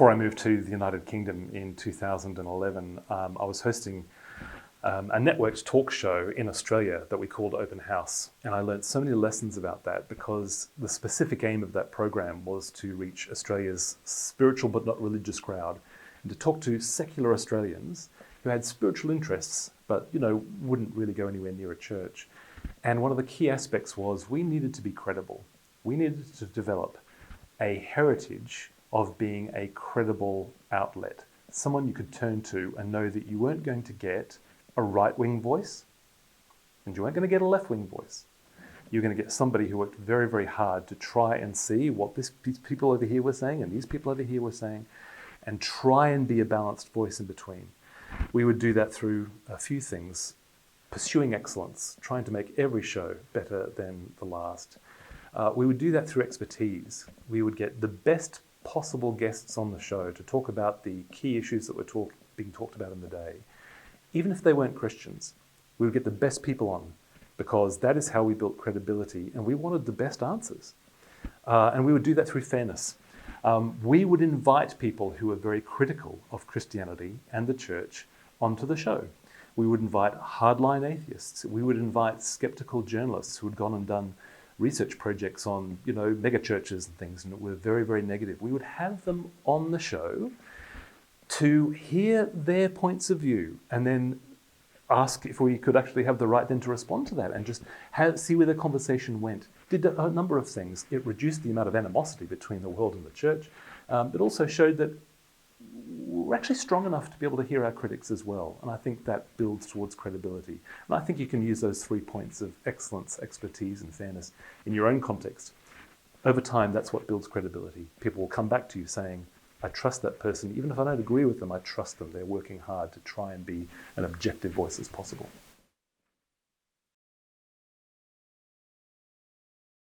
Before I moved to the United Kingdom in 2011, I was hosting a networked talk show in Australia that we called Open House. And I learned so many lessons about that because the specific aim of that program was to reach Australia's spiritual but not religious crowd and to talk to secular Australians who had spiritual interests but, wouldn't really go anywhere near a church. And one of the key aspects was we needed to be credible. We needed to develop a heritage of being a credible outlet, someone you could turn to and know that you weren't going to get a right-wing voice and you weren't going to get a left-wing voice. You're going to get somebody who worked very, very hard to try and see what these people over here were saying and these people over here were saying and try and be a balanced voice in between. We would do that through a few things: pursuing excellence, trying to make every show better than the last. We would do that through expertise. We would get the best possible guests on the show to talk about the key issues that were being talked about in the day. Even if they weren't Christians, we would get the best people on because that is how we built credibility, and we wanted the best answers. And we would do that through fairness. We would invite people who were very critical of Christianity and the church onto the show. We would invite hardline atheists. We would invite skeptical journalists who had gone and done research projects on, mega churches and things, and were very, very negative. We would have them on the show to hear their points of view and then ask if we could actually have the right then to respond to that and just see where the conversation went. Did a number of things. It reduced the amount of animosity between the world and the church. It also showed that we're actually strong enough to be able to hear our critics as well. And I think that builds towards credibility. And I think you can use those 3 points of excellence, expertise, and fairness in your own context. Over time, that's what builds credibility. People will come back to you saying, I trust that person. Even if I don't agree with them, I trust them. They're working hard to try and be an objective voice as possible.